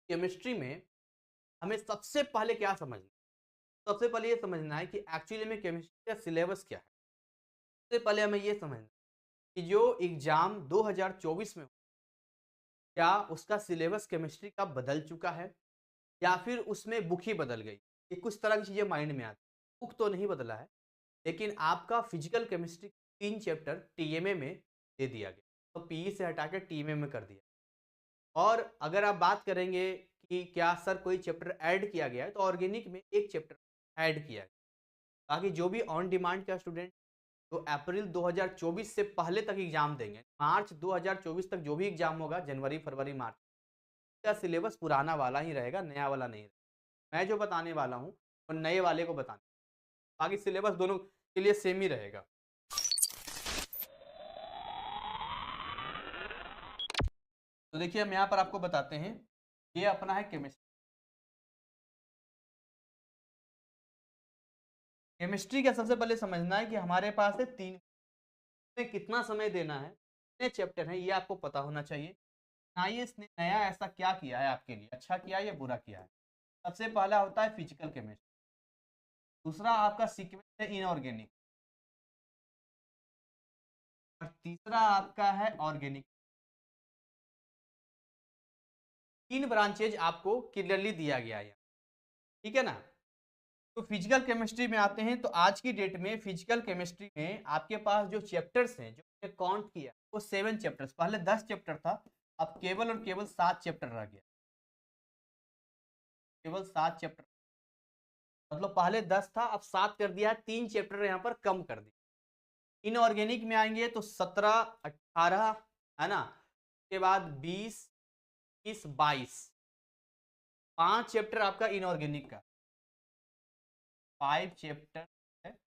Chemistry में हमें सबसे पहले क्या समझना है? सबसे पहले ये समझना है कि एक्चुअली में केमिस्ट्री का सिलेबस क्या है। सबसे पहले हमें ये समझना है कि जो एग्जाम 2024 में, क्या उसका सिलेबस केमिस्ट्री का बदल चुका है या फिर उसमें बुक ही बदल गई। ये कुछ तरह की चीज़ें माइंड में आती हैं। बुक तो नहीं बदला है, लेकिन आपका फिजिकल केमिस्ट्री 3 चैप्टर टीएमए में दे दिया गया, तो पीई से हटा के टीएमए में कर दिया। और अगर आप बात करेंगे कि क्या सर कोई चैप्टर ऐड किया गया है, तो ऑर्गेनिक में एक चैप्टर ऐड किया है। बाकी जो भी ऑन डिमांड का स्टूडेंट जो अप्रैल 2024 से पहले तक एग्जाम देंगे, मार्च 2024 तक जो भी एग्जाम होगा, जनवरी फरवरी मार्च का सिलेबस पुराना वाला ही रहेगा, नया वाला नहीं रहेगा। मैं जो बताने वाला हूँ वो नए वाले को बताने, बाकी सिलेबस दोनों के लिए सेम ही रहेगा। तो देखिए हम यहाँ पर आपको बताते हैं, ये अपना है केमिस्ट्री। केमिस्ट्री का सबसे पहले समझना है कि हमारे पास है 3, में कितना समय देना है, कितने चैप्टर हैं, ये आपको पता होना चाहिए। आईएएस ने नया ऐसा क्या किया है आपके लिए, अच्छा किया है या बुरा किया है। सबसे पहला होता है फिजिकल केमिस्ट्री, दूसरा आपका सीक्वेंस है इनऑर्गेनिक, और तीसरा आपका है ऑर्गेनिक। 3 ब्रांचेज आपको क्लियरली दिया गया है, ठीक है ना। तो फिजिकल केमिस्ट्री में आते हैं, तो आज की डेट में फिजिकल केमिस्ट्री में आपके पास जो चैप्टर्स हैं, जो मैंने काउंट किया वो 7 चैप्टर्स, पहले 10 चैप्टर था, अब केवल और केवल 7 चैप्टर रह गया, केवल 7 चैप्टर। मतलब पहले 10 था, अब 7 कर दिया है, 3 चैप्टर यहाँ पर कम कर दिया। इनऑर्गेनिक में आएंगे तो 17 18 है ना, उसके बाद 20 21 22, 5 चैप्टर आपका इनऑर्गेनिक का, 5 चैप्टर है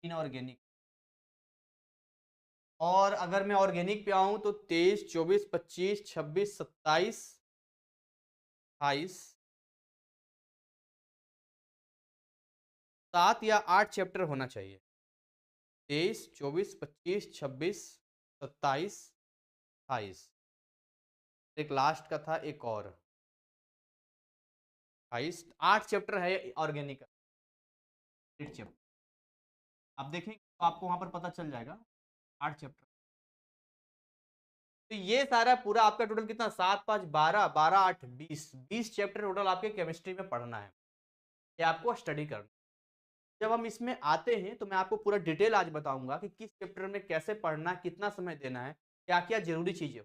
इनऑर्गेनिक। और अगर मैं ऑर्गेनिक पे आऊं तो 23 24 25 26 27 28, 7 या 8 चैप्टर होना चाहिए। 23 24 25 26 27 28, एक लास्ट का था एक और 28, 8 चैप्टर है ऑर्गेनिक का, 8 चैप्टर। आप देखें तो आपको वहां पर पता चल जाएगा 8 चैप्टर। तो ये सारा पूरा आपका टोटल कितना, 7 5 12 12 8 20, 20 चैप्टर टोटल आपके केमिस्ट्री में पढ़ना है, ये आपको स्टडी करना। जब हम इसमें आते हैं तो मैं आपको पूरा डिटेल आज बताऊंगा कि किस चैप्टर में कैसे पढ़ना है, कितना समय देना है, क्या क्या जरूरी चीजें।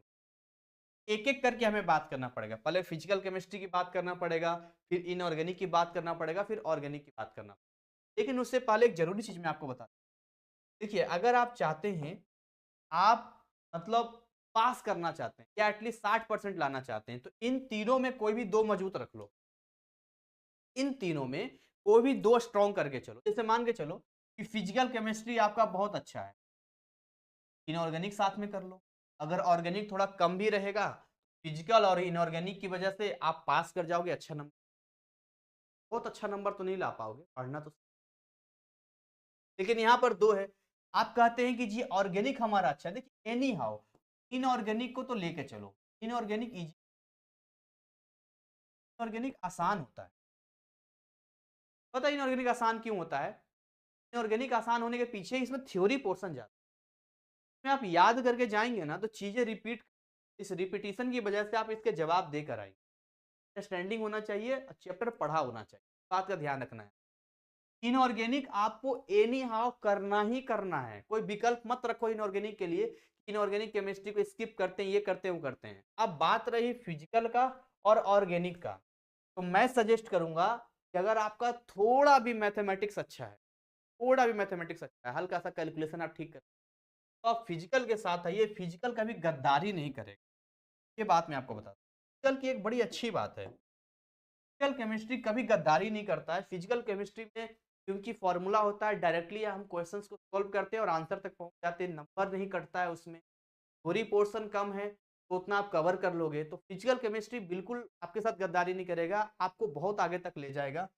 एक एक करके हमें बात करना पड़ेगा, पहले फिजिकल केमिस्ट्री की बात करना पड़ेगा, फिर इनऑर्गेनिक की बात करना पड़ेगा, फिर ऑर्गेनिक की बात करना पड़ेगा। लेकिन उससे पहले एक जरूरी चीज मैं आपको बता, देखिए अगर आप चाहते हैं, आप मतलब पास करना चाहते हैं या एटलीस्ट 60% लाना चाहते हैं, तो इन तीनों में कोई भी 2 मजबूत रख लो। इन तीनों में कोई भी 2 स्ट्रॉन्ग करके चलो। जैसे मान के चलो कि फिजिकल केमिस्ट्री आपका बहुत अच्छा है, इनऑर्गेनिक साथ में कर लो। अगर ऑर्गेनिक थोड़ा कम भी रहेगा, फिजिकल और इनऑर्गेनिक की वजह से आप पास कर जाओगे, अच्छा नंबर, बहुत अच्छा नंबर तो नहीं ला पाओगे, पढ़ना तो। लेकिन यहाँ पर 2 है, आप कहते हैं कि जी ऑर्गेनिक हमारा अच्छा है, देखिए एनी हाउ इनऑर्गेनिक को तो लेके चलो। इनऑर्गेनिक इजी, इनऑर्गेनिक आसान होता है। पता है इनऑर्गेनिक आसान क्यों होता है? इनऑर्गेनिक आसान होने के पीछे इसमें थ्योरी पोर्शन ज्यादा, इसमें आप याद करके जाएंगे ना तो चीजें रिपीट, इस रिपीटिशन की वजह से आप इसके जवाब देकर आएंगे। अंडरस्टैंडिंग होना चाहिए, चैप्टर पढ़ा होना चाहिए, बात का ध्यान रखना है। इनऑर्गेनिक आपको एनी हाउ करना ही करना है, कोई विकल्प मत रखो इनऑर्गेनिक के लिए, इनऑर्गेनिक केमिस्ट्री को स्किप करते हैं, ये करते हैं वो करते हैं। अब बात रही फिजिकल का और ऑर्गेनिक का, तो मैं सजेस्ट करूंगा कि अगर आपका थोड़ा भी मैथमेटिक्स अच्छा है, थोड़ा भी मैथमेटिक्स अच्छा है, हल्का सा कैलकुलेशन आप ठीक कर, तो आप फिजिकल के साथ आइए। फिजिकल कभी गद्दारी नहीं करेगा, ये बात मैं आपको बता दूं। फिजिकल की एक बड़ी अच्छी बात है, फिजिकल केमिस्ट्री कभी गद्दारी नहीं करता है। फिजिकल केमिस्ट्री में क्योंकि फॉर्मूला होता है, डायरेक्टली हम क्वेश्चंस को सॉल्व करते हैं और आंसर तक पहुंच जाते हैं, नंबर नहीं कटता है उसमें, थोड़ी पोर्शन कम है तो उतना आप कवर कर लोगे। तो फिजिकल केमिस्ट्री बिल्कुल आपके साथ गद्दारी नहीं करेगा, आपको बहुत आगे तक ले जाएगा।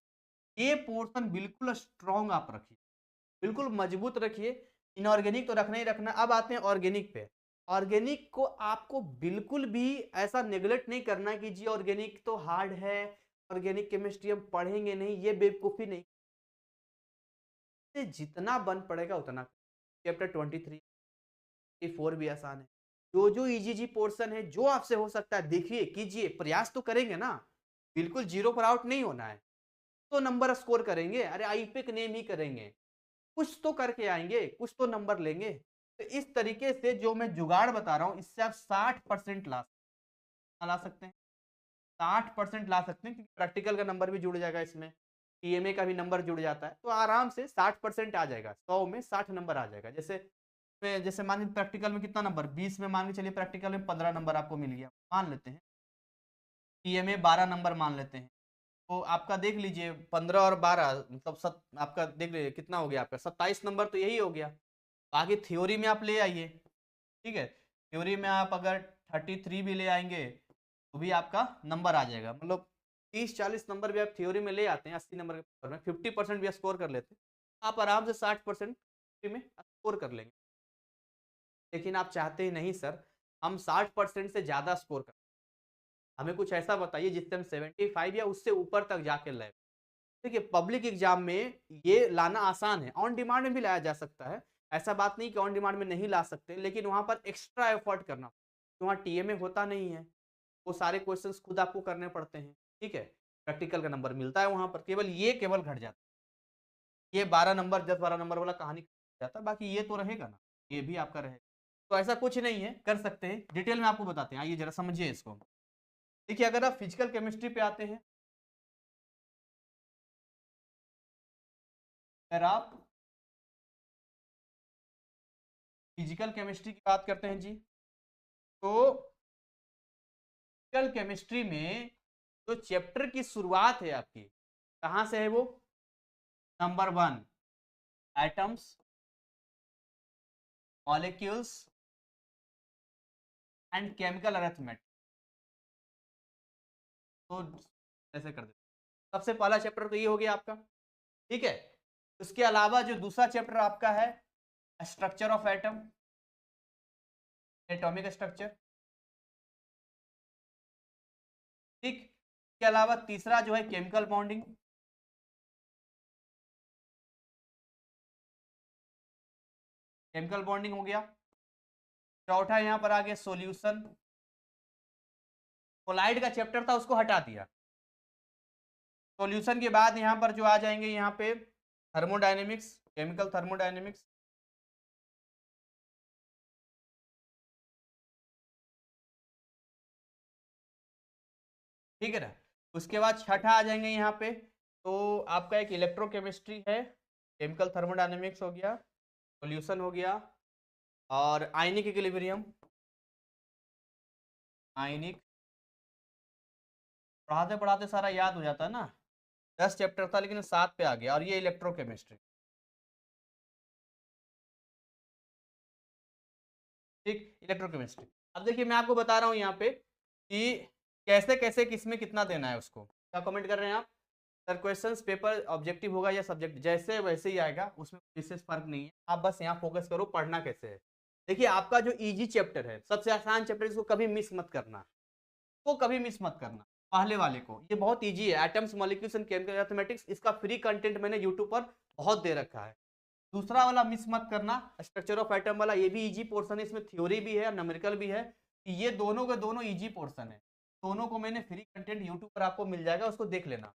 ये पोर्शन बिल्कुल स्ट्रॉन्ग आप रखिए, बिल्कुल मजबूत रखिए। इनऑर्गेनिक तो रखना ही रखना। अब आते हैं ऑर्गेनिक पे। ऑर्गेनिक को आपको बिल्कुल भी ऐसा नेग्लेक्ट नहीं करना कि जी ऑर्गेनिक तो हार्ड है, ऑर्गेनिक केमिस्ट्री हम पढ़ेंगे नहीं, ये बेवकूफ़ी नहीं। जितना बन पड़ेगा उतना। चैप्टर 23 4 भी आसान है। जो इजी पोर्शन है, जो आपसे हो सकता है देखिए, कीजिए, प्रयास तो करेंगे ना, बिल्कुल जीरो पर आउट नहीं होना है। तो नंबर स्कोर करेंगे, अरे आईपीक नेम ही करेंगे, कुछ तो करके आएंगे, कुछ तो नंबर लेंगे। तो इस तरीके से जो मैं जुगाड़ बता रहा हूं, इससे आप 60% ला सकते हैं, 60% ला सकते हैं, क्योंकि प्रैक्टिकल का नंबर भी जुड़ जाएगा, इसमें टीएमए का भी नंबर जुड़ जाता है, तो आराम से 60% आ जाएगा। 100 में 60 नंबर आ जाएगा। जैसे मान लीजिए प्रैक्टिकल में कितना नंबर, 20 में मान के चलिए प्रैक्टिकल में 15 नंबर आपको मिल गया, मान लेते हैं। टीएमए 12 नंबर मान लेते हैं, तो आपका देख लीजिए 15 और 12 मतलब आपका देख लीजिए कितना हो गया, आपका 27 नंबर तो यही हो गया। बाकी थ्योरी में आप ले आइए, ठीक है, थ्योरी में आप अगर 33 भी ले आएंगे तो भी आपका नंबर आ जाएगा। मतलब 30-40 नंबर भी आप थ्योरी में ले आते हैं, 80 नंबर के पेपर में 50% भी स्कोर कर लेते हैं, आप आराम से 60% में स्कोर कर लेंगे। लेकिन आप चाहते ही नहीं सर, हम 60% से ज़्यादा स्कोर कर, हमें कुछ ऐसा बताइए जिससे हम 75 या उससे ऊपर तक जाके लाए। देखिए पब्लिक एग्जाम में ये लाना आसान है, ऑन डिमांड में भी लाया जा सकता है, ऐसा बात नहीं कि ऑन डिमांड में नहीं ला सकते, लेकिन वहां पर एक्स्ट्रा एफर्ट करना, तो वहाँ टीएमए होता नहीं है, वो सारे क्वेश्चंस खुद आपको करने पड़ते हैं, ठीक है। प्रैक्टिकल का नंबर मिलता है वहां पर, केवल घट जाता है, ये 12 नंबर 10-12 नंबर वाला कहानी जाता है, बाकी ये तो रहेगा ना, ये भी आपका रहेगा। तो ऐसा कुछ नहीं है, कर सकते हैं, डिटेल में आपको बताते हैं, आइए जरा समझिए इसको। देखिए अगर आप फिजिकल केमिस्ट्री पे आते हैं, अगर आप फिजिकल केमिस्ट्री की बात करते हैं जी, तो फिजिकल केमिस्ट्री में जो चैप्टर की शुरुआत है आपकी, कहां से है वो, number 1 atoms, molecules and chemical arithmetics. तो ऐसे कर देते, सबसे पहला चैप्टर तो ये हो गया आपका, ठीक है। उसके अलावा जो दूसरा चैप्टर आपका है, structure of atom, atomic structure, ठीक। इसके अलावा तीसरा जो है केमिकल बॉन्डिंग, केमिकल बॉन्डिंग हो गया। चौथा यहां पर आ गया सॉल्यूशन, कोलाइड का चैप्टर था उसको हटा दिया। सॉल्यूशन के बाद यहां पर जो आ जाएंगे, यहाँ पे थर्मोडायनेमिक्स, केमिकल थर्मोडायनेमिक्स, ठीक है ना। उसके बाद छठा आ जाएंगे यहाँ पे, तो आपका एक इलेक्ट्रोकेमिस्ट्री है, केमिकल थर्मोडायनेमिक्स हो गया, सॉल्यूशन हो गया, और आयनिक इक्विलिब्रियम, आयनिक, पढ़ाते पढ़ाते सारा याद हो जाता है ना, 10 चैप्टर था लेकिन 7 पे आ गया, और ये इलेक्ट्रोकेमिस्ट्री, ठीक, इलेक्ट्रोकेमिस्ट्री। अब देखिए मैं आपको बता रहा हूँ यहाँ पे कि कैसे कैसे किसमें कितना देना है उसको, क्या कमेंट कर रहे हैं आप, सर क्वेश्चंस पेपर ऑब्जेक्टिव होगा या सब्जेक्ट, जैसे वैसे ही आएगा, उसमें विशेष फर्क नहीं है, आप बस यहाँ फोकस करो पढ़ना कैसे है। देखिए आपका जो इजी चैप्टर है, सबसे आसान चैप्टर, इसको कभी मिस मत करना, को कभी मिस मत करना, पहले वाले को, ये बहुत इजी है, atoms molecules and chemical mathematics, इसका फ्री कंटेंट मैंने यूट्यूब पर बहुत दे रखा है। दूसरा वाला मिस मत करना, स्ट्रक्चर ऑफ एटम वाला, ये भी इजी पोर्शन है, इसमें थ्योरी भी है और न्यूमेरिकल भी है, ये दोनों के दोनों इजी पोर्शन है, दोनों को मैंने फ्री कंटेंट यूट्यूब पर आपको मिल जाएगा, उसको देख लेना।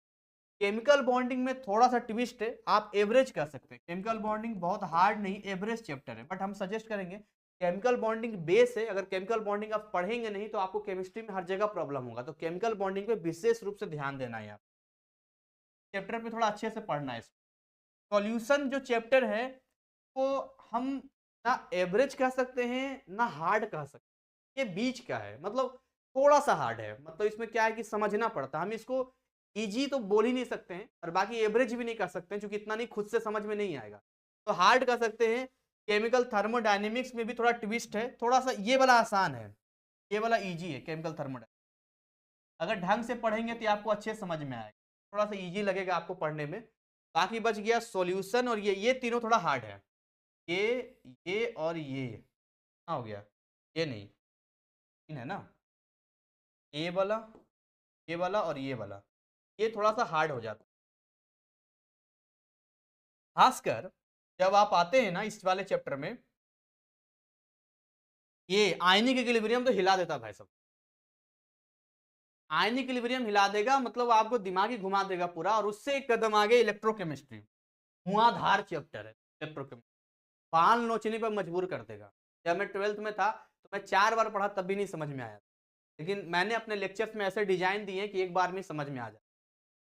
केमिकल बॉन्डिंग में थोड़ा सा ट्विस्ट है, आप एवरेज कर सकते हैं, केमिकल बॉन्डिंग बहुत हार्ड नहीं, एवरेज चैप्टर है, बट हम सजेस्ट करेंगे, केमिकल बॉन्डिंग बेस है, अगर केमिकल बॉन्डिंग आप पढ़ेंगे नहीं तो आपको केमिस्ट्री में हर जगह प्रॉब्लम होगा, तो केमिकल बॉन्डिंग पे विशेष रूप से ध्यान देना है, आप चैप्टर पे थोड़ा अच्छे से पढ़ना है। सॉल्यूशन जो चैप्टर है वो हम ना एवरेज कह सकते हैं ना हार्ड कह सकते हैं, ये बीच का है, मतलब थोड़ा सा हार्ड है, मतलब इसमें क्या है कि समझना पड़ता है, हम इसको इजी तो बोल ही नहीं सकते हैं और बाकी एवरेज भी नहीं कर सकते हैं, क्योंकि इतना नहीं, खुद से समझ में नहीं आएगा, तो हार्ड कर सकते हैं। केमिकल थर्मोडायनेमिक्स में भी थोड़ा ट्विस्ट है, थोड़ा सा ये वाला आसान है, ये वाला इजी है केमिकल थर्मोडायनेमिक्स, अगर ढंग से पढ़ेंगे तो आपको अच्छे समझ में आएगा, थोड़ा सा इजी लगेगा आपको पढ़ने में। बाकी बच गया सॉल्यूशन और ये तीनों थोड़ा हार्ड है, ये और ये हो गया, ये नहीं, है ना, ये वाला और ये वाला, ये थोड़ा सा हार्ड हो जाता है, खासकर जब आप आते हैं ना इस वाले चैप्टर में। ये आयनिक इक्विलिब्रियम तो हिला देता भाई सब, आयनिक इक्विलिब्रियम हिला देगा, मतलब आपको दिमाग ही घुमा देगा पूरा। और उससे एक कदम आगे इलेक्ट्रोकेमिस्ट्री, धुआंधार चैप्टर है इलेक्ट्रोकेमिस्ट्री, बाल नोचने पर मजबूर कर देगा। जब मैं 12th में था तो मैं 4 बार पढ़ा तब भी नहीं समझ में आया, लेकिन मैंने अपने लेक्चर्स में ऐसे डिजाइन दिए कि एक बार में समझ में आ जाए।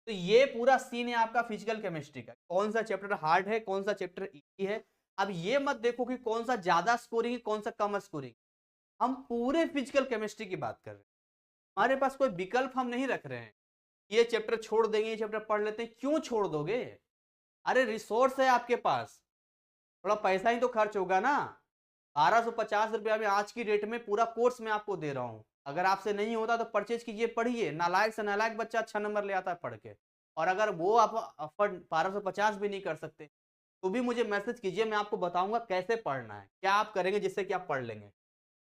तो ये पूरा सीन है आपका फिजिकल केमिस्ट्री का, कौन सा चैप्टर हार्ड है, कौन सा चैप्टर इजी है। अब ये मत देखो कि कौन सा ज्यादा स्कोरिंग है, कौन सा कम स्कोरिंग। हम पूरे फिजिकल केमिस्ट्री की बात कर रहे हैं, हमारे पास कोई विकल्प हम नहीं रख रहे हैं, ये चैप्टर छोड़ देंगे, ये चैप्टर पढ़ लेते हैं। क्यों छोड़ दोगे? अरे रिसोर्स है आपके पास, थोड़ा पैसा ही तो खर्च होगा ना। 1250 रुपया में आज की डेट में पूरा कोर्स मैं आपको दे रहा हूं। अगर आपसे नहीं होता तो परचेज कीजिए, पढ़िए। नालायक से नालायक बच्चा अच्छा नंबर ले आता है पढ़ के। और अगर वो आप अफर्ड 1250 भी नहीं कर सकते तो भी मुझे मैसेज कीजिए, मैं आपको बताऊंगा कैसे पढ़ना है, क्या आप करेंगे जिससे कि आप पढ़ लेंगे।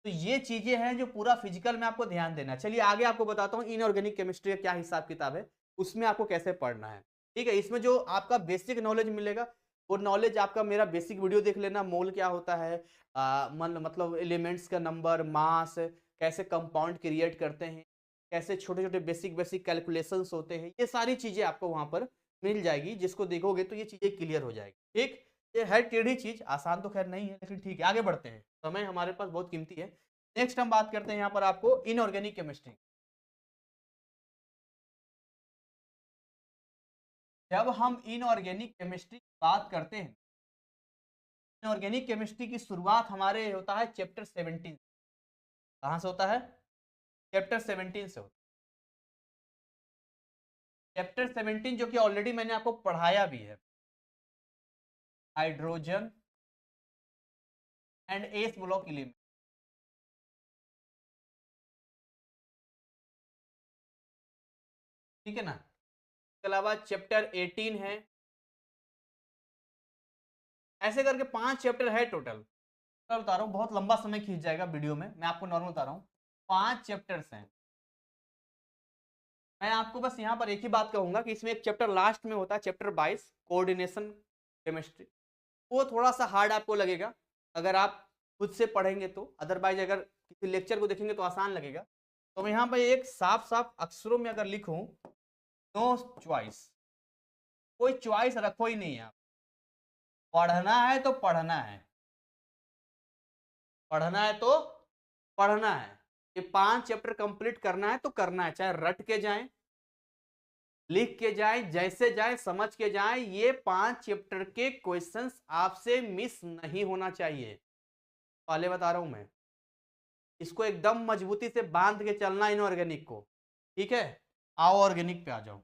तो ये चीजें हैं जो पूरा फिजिकल में आपको ध्यान देना है। चलिए आगे आपको बताता हूँ इनऑर्गेनिक केमिस्ट्री का क्या हिसाब किताब है, उसमें आपको कैसे पढ़ना है। ठीक है, इसमें जो आपका बेसिक नॉलेज मिलेगा वो नॉलेज आपका मेरा बेसिक वीडियो देख लेना। मोल क्या होता है, मतलब एलिमेंट्स का नंबर, मास, कैसे कंपाउंड क्रिएट करते हैं, कैसे छोटे छोटे बेसिक बेसिक कैलकुलेशंस होते हैं, ये सारी चीजें आपको वहां पर मिल जाएगी। जिसको देखोगे तो ये चीजें क्लियर हो जाएगी। ठीक, ये है टेढ़ी चीज, आसान तो खैर नहीं है, लेकिन ठीक है आगे बढ़ते हैं, समय हमारे पास बहुत कीमती है। नेक्स्ट हम बात करते हैं यहाँ पर आपको इनऑर्गेनिक केमिस्ट्री। जब हम इनऑर्गेनिक केमिस्ट्री की बात करते हैं, इनऑर्गेनिक केमिस्ट्री की शुरुआत हमारे होता है चैप्टर 17। कहाँ से होता है? चैप्टर 17 से होता है। चैप्टर 17 जो कि ऑलरेडी मैंने आपको पढ़ाया भी है, hydrogen and S block element. ठीक है ना, इसके अलावा चैप्टर 18 है, ऐसे करके 5 चैप्टर है टोटल। मैं बता रहा हूँ बहुत लंबा समय खींच जाएगा वीडियो में, मैं आपको नॉर्मल बता रहा हूँ। 5 चैप्टर्स हैं। मैं आपको बस यहाँ पर एक ही बात कहूंगा कि इसमें एक चैप्टर लास्ट में होता है, चैप्टर 22 कोऑर्डिनेशन केमिस्ट्री। वो थोड़ा सा हार्ड आपको लगेगा अगर आप खुद से पढ़ेंगे तो, अदरवाइज अगर किसी लेक्चर को देखेंगे तो आसान लगेगा। तो मैं यहाँ पर एक साफ साफ अक्षरों में अगर लिखूं, नो चॉइस, कोई चॉइस रखो ही नहीं है आप। पढ़ना है तो पढ़ना है, पढ़ना है तो पढ़ना है। ये 5 चैप्टर कंप्लीट करना है तो करना है, चाहे रट के जाएं, लिख के जाएं, जैसे जाए समझ के जाएं। ये 5 चैप्टर के क्वेश्चंस आपसे मिस नहीं होना चाहिए, पहले बता रहा हूं मैं। इसको एकदम मजबूती से बांध के चलना इनऑर्गेनिक को। ठीक है, आओ ऑर्गेनिक पे आ जाओ।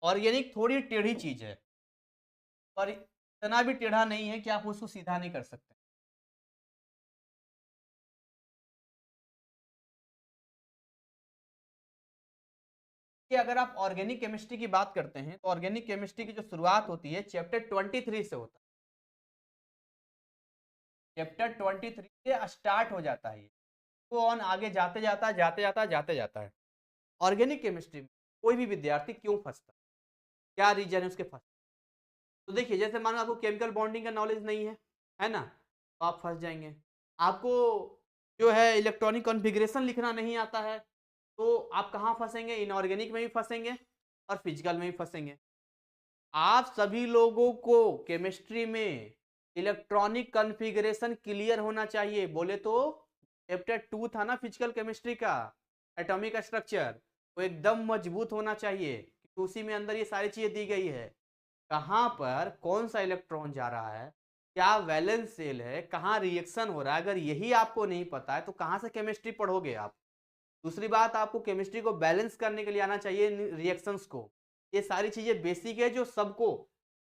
ऑर्गेनिक थोड़ी टेढ़ी चीज है, पर इतना भी टेढ़ा नहीं है कि आप उसको सीधा नहीं कर सकते। कि अगर आप ऑर्गेनिक केमिस्ट्री की बात करते हैं तो ऑर्गेनिक केमिस्ट्री की जो शुरुआत होती है चैप्टर 23 से होता है। चैप्टर 23 से स्टार्ट हो जाता है, तो ऑन आगे जाते जाता जाते जाता है। ऑर्गेनिक केमिस्ट्री में कोई भी विद्यार्थी क्यों फंसता है, क्या रीजन है उसके फंसने? तो देखिए, जैसे मान लो आपको केमिकल बॉन्डिंग का नॉलेज नहीं है ना, तो आप फंस जाएंगे। आपको जो है इलेक्ट्रॉनिक कॉन्फ़िगरेशन लिखना नहीं आता है, तो आप कहाँ फंसेंगे? इनऑर्गेनिक में भी फंसेंगे और फिजिकल में भी फंसेंगे। आप सभी लोगों को केमिस्ट्री में इलेक्ट्रॉनिक कॉन्फ़िगरेशन क्लियर होना चाहिए। बोले तो चैप्टर 2 था ना फिजिकल केमिस्ट्री का, एटॉमिक स्ट्रक्चर, वो एकदम मजबूत होना चाहिए, क्योंकि उसी में अंदर ये सारी चीजें दी गई है। कहाँ पर कौन सा इलेक्ट्रॉन जा रहा है, क्या वैलेंस सेल है, कहाँ रिएक्शन हो रहा है, अगर यही आपको नहीं पता है तो कहाँ से केमिस्ट्री पढ़ोगे आप? दूसरी बात, आपको केमिस्ट्री को बैलेंस करने के लिए आना चाहिए रिएक्शंस को। ये सारी चीजें बेसिक है जो सबको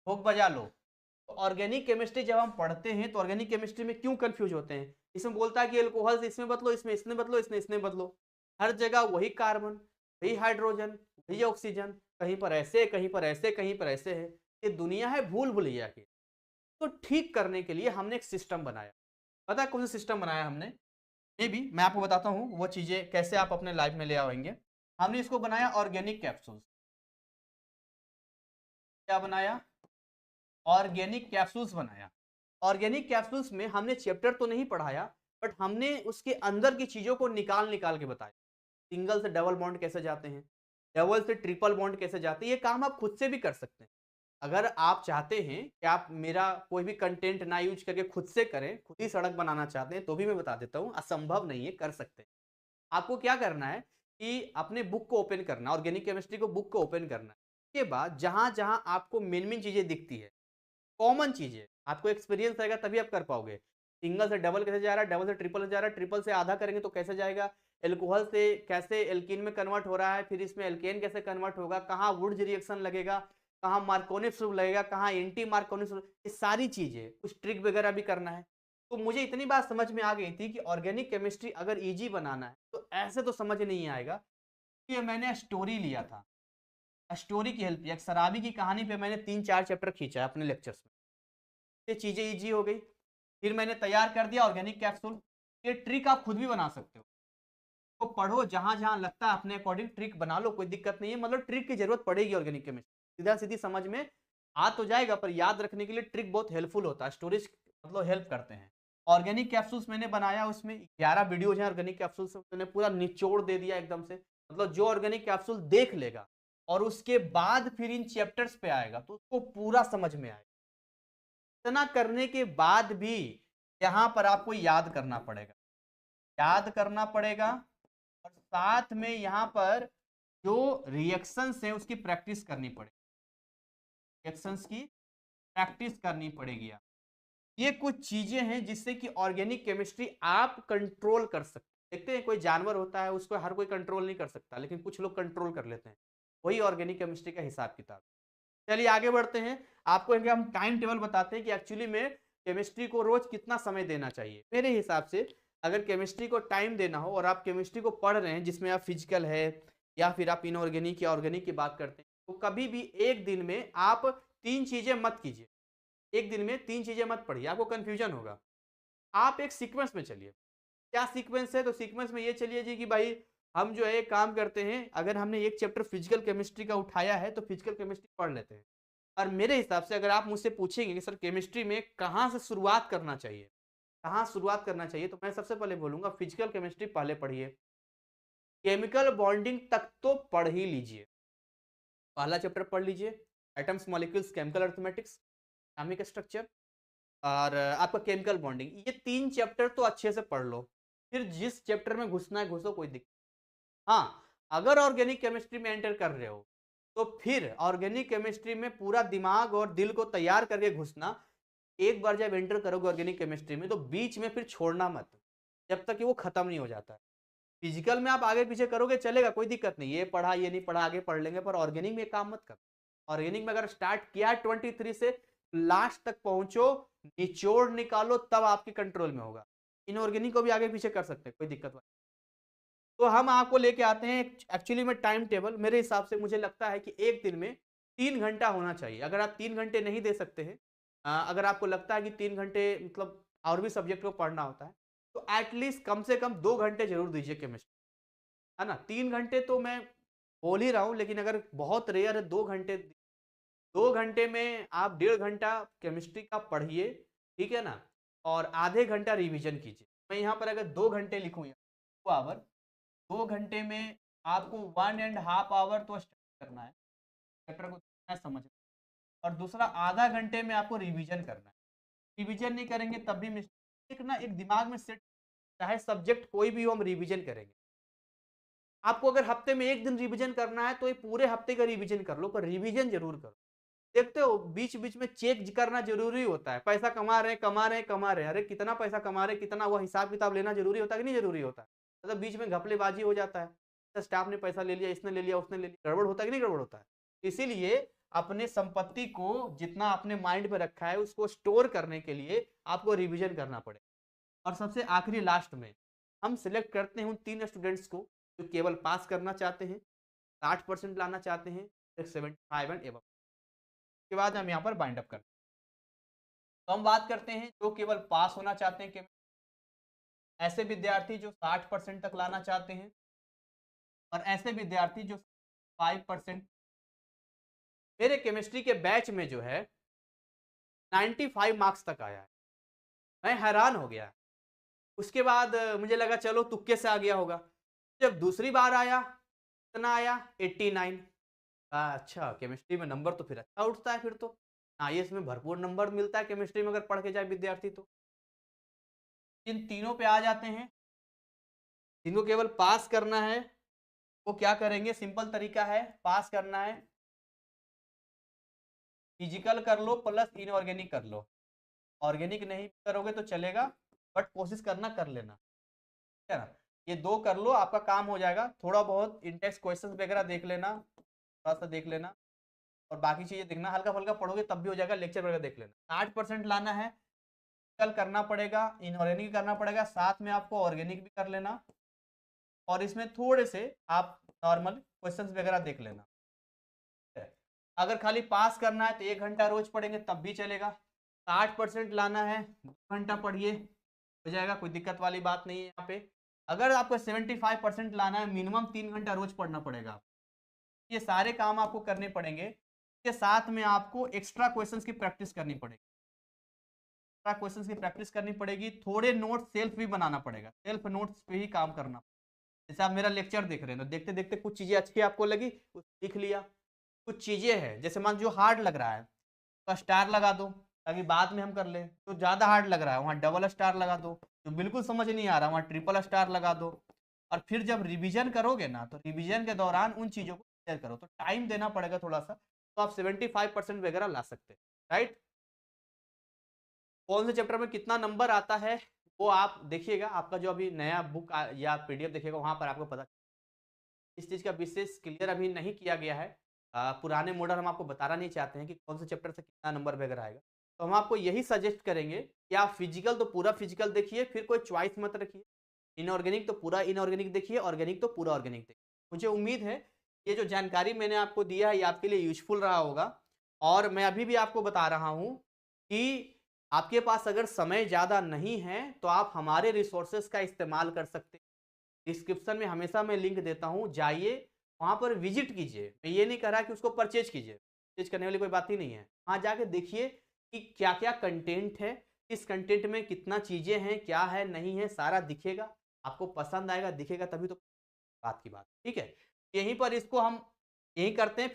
ठोक बजा लो। तो ऑर्गेनिक केमिस्ट्री जब हम पढ़ते हैं तो ऑर्गेनिक केमिस्ट्री में क्यों कंफ्यूज होते हैं? इसमें बोलता है कि अल्कोहल इसमें बदलो, इसमें इसमें बदलो, इसमें बदलो। हर जगह वही कार्बन, वही हाइड्रोजन, वही ऑक्सीजन, कहीं पर ऐसे, कहीं पर ऐसे, कहीं पर ऐसे है। ये दुनिया है भूल भुलैया की। तो ठीक करने के लिए हमने एक सिस्टम बनाया। पता है कौन सा सिस्टम बनाया हमने? मे बी मैं आपको बताता हूँ वो चीज़ें कैसे आप अपने लाइफ में ले आएंगे। हमने इसको बनाया ऑर्गेनिक कैप्सूल्स। क्या बनाया? ऑर्गेनिक कैप्सूल्स बनाया। ऑर्गेनिक कैप्सूल्स में हमने चैप्टर तो नहीं पढ़ाया, बट हमने उसके अंदर की चीज़ों को निकाल निकाल के बताया। सिंगल से डबल बॉन्ड कैसे जाते हैं, डबल से ट्रिपल बॉन्ड कैसे जाते हैं, ये काम आप खुद से भी कर सकते हैं। अगर आप चाहते हैं कि आप मेरा कोई भी कंटेंट ना यूज करके खुद से करें, खुद ही सड़क बनाना चाहते हैं, तो भी मैं बता देता हूँ, असंभव नहीं है, कर सकते हैं। आपको क्या करना है कि अपने बुक को ओपन करना है, ऑर्गेनिक केमिस्ट्री को बुक को ओपन करना है। उसके बाद जहां-जहां आपको मेन-मेन चीजें दिखती है, कॉमन चीजें, आपको एक्सपीरियंस रहेगा तभी आप कर पाओगे। सिंगल से डबल कैसे जा रहा है, डबल से ट्रिपल जा रहा है, ट्रिपल से आधा करेंगे तो कैसे जाएगा, एल्कोहल से कैसे एल्कीन में कन्वर्ट हो रहा है, फिर इसमें एल्केन कैसे कन्वर्ट होगा, कहाँ वुड्स रिएक्शन लगेगा, कहाँ मार्कोनिक ग्रुप लगेगा, कहाँ एंटी मार्कोनिक ग्रुप, ये सारी चीजें, कुछ ट्रिक वगैरह भी करना है। तो मुझे इतनी बात समझ में आ गई थी कि ऑर्गेनिक केमिस्ट्री अगर इजी बनाना है तो ऐसे तो समझ नहीं आएगा। कि मैंने स्टोरी लिया था, स्टोरी की हेल्प, एक शराबी की कहानी पे मैंने 3-4 चैप्टर खींचा है अपने लेक्चर्स में। ये चीजें इजी हो गई। फिर मैंने तैयार कर दिया ऑर्गेनिक कैप्सूल। ये ट्रिक आप खुद भी बना सकते हो, तो पढ़ो, जहां जहां लगता है अपने अकॉर्डिंग ट्रिक बना लो, कोई दिक्कत नहीं है। मतलब ट्रिक की जरूरत पड़ेगी ऑर्गेनिक केमिस्ट्री, सीधा सीधी समझ में आ तो जाएगा, पर याद रखने के लिए ट्रिक बहुत हेल्पफुल होता है, स्टोरेज मतलब हेल्प करते हैं। ऑर्गेनिक कैप्सूल्स मैंने बनाया, उसमें 11 वीडियोज हैं ऑर्गेनिक कैप्सूल्स, मैंने पूरा निचोड़ दे दिया एकदम से। मतलब जो ऑर्गेनिक कैप्सूल देख लेगा और उसके बाद फिर इन चैप्टर्स पे आएगा तो उसको पूरा समझ में आएगा। इतना करने के बाद भी यहाँ पर आपको याद करना पड़ेगा, याद करना पड़ेगा, और साथ में यहाँ पर जो रिएक्शंस है उसकी प्रैक्टिस करनी पड़ेगी, रिएक्शंस की प्रैक्टिस करनी पड़ेगी। आप ये कुछ चीजें हैं जिससे कि ऑर्गेनिक केमिस्ट्री आप कंट्रोल कर सकते हैं। देखते हैं कोई जानवर होता है उसको हर कोई कंट्रोल नहीं कर सकता, लेकिन कुछ लोग कंट्रोल कर लेते हैं, वही ऑर्गेनिक केमिस्ट्री का हिसाब किताब। चलिए आगे बढ़ते हैं। आपको हम टाइम टेबल बताते हैं कि एक्चुअली में केमिस्ट्री को रोज कितना समय देना चाहिए। मेरे हिसाब से अगर केमिस्ट्री को टाइम देना हो और आप केमिस्ट्री को पढ़ रहे हैं जिसमें आप फिजिकल है या फिर आप इनऑर्गेनिक या ऑर्गेनिक की बात करते हैं, तो कभी भी एक दिन में आप 3 चीजें मत कीजिए। एक दिन में 3 चीजें मत पढ़िए, आपको कंफ्यूजन होगा। आप एक सीक्वेंस में चलिए। क्या सीक्वेंस है? तो सीक्वेंस में ये चलिए जी कि भाई हम जो है एक काम करते हैं, अगर हमने एक चैप्टर फिजिकल केमिस्ट्री का उठाया है तो फिजिकल केमिस्ट्री पढ़ लेते हैं। और मेरे हिसाब से अगर आप मुझसे पूछेंगे कि सर केमिस्ट्री में कहाँ से शुरुआत करना चाहिए, कहाँ शुरुआत करना चाहिए, तो मैं सबसे पहले बोलूंगा फिजिकल केमिस्ट्री पहले पढ़िए। केमिकल बॉन्डिंग तक तो पढ़ ही लीजिए, पहला चैप्टर पढ़ लीजिए, atoms molecules chemical arithmetics, atomic structure, और आपका केमिकल बॉन्डिंग, ये 3 चैप्टर तो अच्छे से पढ़ लो। फिर जिस चैप्टर में घुसना है घुसो, कोई दिक्कत। हाँ, अगर ऑर्गेनिक केमिस्ट्री में एंटर कर रहे हो तो फिर ऑर्गेनिक केमिस्ट्री में पूरा दिमाग और दिल को तैयार करके घुसना। एक बार जब एंटर करोगे ऑर्गेनिक केमिस्ट्री में तो बीच में फिर छोड़ना मत, जब तक कि वो खत्म नहीं हो जाता है। फिजिकल में आप आगे पीछे करोगे चलेगा, कोई दिक्कत नहीं, ये पढ़ा ये नहीं पढ़ा आगे पढ़ लेंगे, पर ऑर्गेनिक में काम मत कर। ऑर्गेनिक में अगर स्टार्ट किया 23 से लास्ट तक पहुंचो, निचोड़ निकालो, तब आपके कंट्रोल में होगा। इनऑर्गेनिक को भी आगे पीछे कर सकते हैं, कोई दिक्कत नहीं। तो हम आपको लेके आते हैं एक्चुअली में टाइम टेबल। मेरे हिसाब से मुझे लगता है कि एक दिन में 3 घंटा होना चाहिए। अगर आप 3 घंटे नहीं दे सकते हैं, अगर आपको लगता है कि 3 घंटे मतलब और भी सब्जेक्ट को पढ़ना होता है, तो एटलीस्ट कम से कम 2 घंटे जरूर दीजिए केमिस्ट्री, है ना। 3 घंटे तो मैं बोल ही रहा हूँ, लेकिन अगर बहुत रेयर है 2 घंटे, 2 घंटे में आप 1.5 घंटा केमिस्ट्री का पढ़िए, ठीक है ना, और आधे घंटा रिवीजन कीजिए। मैं यहाँ पर अगर 2 घंटे लिखूँ, 2 आवर, 2 घंटे में आपको 1.5 आवर तो स्टडी करना है, चैप्टर को समझना, और दूसरा आधा घंटे में आपको रिवीजन करना है। रिवीजन नहीं करेंगे तब भी मिस्टेक, एक ना एक दिमाग में सेट, चाहे सब्जेक्ट कोई भी हो हम रिवीजन करेंगे। आपको अगर हफ्ते में एक दिन रिवीजन करना है तो ये पूरे हफ्ते का रिवीजन कर लो, पर रिवीजन जरूर करो। देखते हो बीच बीच में चेक करना जरूरी होता है, पैसा कमा रहे हैं कमा रहे हैं कमा रहे हैं, अरे कितना पैसा कमा रहे हैं, कितना, वो हिसाब किताब लेना जरूरी होता है कि नहीं जरूरी होता है? मतलब बीच में घपलेबाजी हो जाता है, तो स्टाफ ने पैसा ले लिया, इसने ले लिया, उसने ले लिया, गड़बड़ होता है कि नहीं गड़बड़ होता है? इसीलिए अपने संपत्ति को जितना आपने माइंड में रखा है उसको स्टोर करने के लिए आपको रिविजन करना पड़ेगा। और सबसे आखिरी लास्ट में हम सिलेक्ट करते हैं उन 3 स्टूडेंट्स को जो केवल पास करना चाहते हैं, 60% लाना चाहते हैं, 75 एंड एबव। के बाद हम यहाँ पर बाइंड अप करते हैं। तो हम बात करते हैं जो केवल पास होना चाहते हैं, ऐसे विद्यार्थी जो 60% तक लाना चाहते हैं और ऐसे विद्यार्थी जो 5%। मेरे केमिस्ट्री के बैच में जो है 95 मार्क्स तक आया है, मैं हैरान हो गया। उसके बाद मुझे लगा चलो तुक्के से आ गया होगा। जब दूसरी बार आया कितना आया 89। अच्छा केमिस्ट्री में नंबर तो फिर अच्छा उठता है, फिर तो आईएएस में भरपूर नंबर मिलता है केमिस्ट्री में अगर पढ़ के जाए विद्यार्थी तो। इन तीनों पे आ जाते हैं, इनको केवल पास करना है। वो क्या करेंगे, सिंपल तरीका है पास करना है, फिजिकल कर लो प्लस इनऑर्गेनिक कर लो। ऑर्गेनिक नहीं करोगे तो चलेगा, बट कोशिश करना कर लेना, ठीक है ना। ये दो कर लो, आपका काम हो जाएगा। थोड़ा बहुत इंटेक्स क्वेश्चंस वगैरह देख लेना, थोड़ा सा देख लेना, और बाकी चीजें देखना, हल्का फुल्का पढ़ोगे तब भी हो जाएगा। लेक्चर वगैरह देख लेना। 60% लाना है, कल करना पड़ेगा, इनऑर्गेनिक करना पड़ेगा, साथ में आपको ऑर्गेनिक भी कर लेना, और इसमें थोड़े से आप नॉर्मल क्वेश्चंस वगैरह देख लेना। अगर खाली पास करना है तो 1 घंटा रोज पढ़ेंगे तब भी चलेगा। 60% लाना है 2 घंटा पढ़िए, हो जाएगा, कोई दिक्कत वाली बात नहीं है यहाँ पे। अगर आपको 75% लाना है मिनिमम 3 घंटा रोज पढ़ना पड़ेगा। ये सारे काम आपको करने पड़ेंगे। इसके साथ में आपको एक्स्ट्रा क्वेश्चंस की प्रैक्टिस करनी पड़ेगी, एक्स्ट्रा क्वेश्चंस की प्रैक्टिस करनी पड़ेगी। थोड़े नोट्स सेल्फ भी बनाना पड़ेगा, सेल्फ नोट्स पे ही काम करना। जैसे आप मेरा लेक्चर देख रहे हैं, देखते देखते कुछ चीजें अच्छी आपको लगी, कुछ लिख लिया। कुछ चीजें हैं जैसे मान जो हार्ड लग रहा है तो स्टार लगा दो, ताकि बाद में हम कर लें। तो ज्यादा हार्ड लग रहा है वहाँ डबल स्टार लगा दो, जो बिल्कुल समझ नहीं आ रहा वहाँ ट्रिपल स्टार लगा दो। और फिर जब रिवीजन करोगे ना, तो रिवीजन के दौरान उन चीजों को क्लियर करो। तो टाइम देना पड़ेगा थोड़ा सा, तो आप 75% वगैरह ला सकते हैं, राइट। कौन से चैप्टर में कितना नंबर आता है वो आप देखिएगा, आपका जो अभी नया बुक या पीडीएफ देखिएगा वहां पर आपको पता। इस चीज का विशेष क्लियर अभी नहीं किया गया है। पुराने मॉडल हम आपको बताना नहीं चाहते हैं कि कौन से चैप्टर से कितना नंबर वगैरह आएगा। तो हम आपको यही सजेस्ट करेंगे कि आप फिजिकल तो पूरा फिजिकल देखिए, फिर कोई चॉइस मत रखिए। इनऑर्गेनिक तो पूरा इनऑर्गेनिक देखिए, ऑर्गेनिक तो पूरा ऑर्गेनिक देखिए। मुझे उम्मीद है ये जो जानकारी मैंने आपको दिया है ये आपके लिए यूजफुल रहा होगा। और मैं अभी भी आपको बता रहा हूँ कि आपके पास अगर समय ज़्यादा नहीं है तो आप हमारे रिसोर्सेज का इस्तेमाल कर सकते हैं। डिस्क्रिप्शन में हमेशा मैं लिंक देता हूँ, जाइए वहाँ पर विजिट कीजिए। मैं ये नहीं कह रहा कि उसको परचेज कीजिए, परचेज करने वाली कोई बात ही नहीं है। वहाँ जाके देखिए कि क्या क्या कंटेंट है, किस कंटेंट में कितना चीज़ें हैं, क्या है नहीं है, सारा दिखेगा। आपको पसंद आएगा, दिखेगा तभी तो बात की बात, ठीक है। यहीं पर इसको हम यही करते हैं।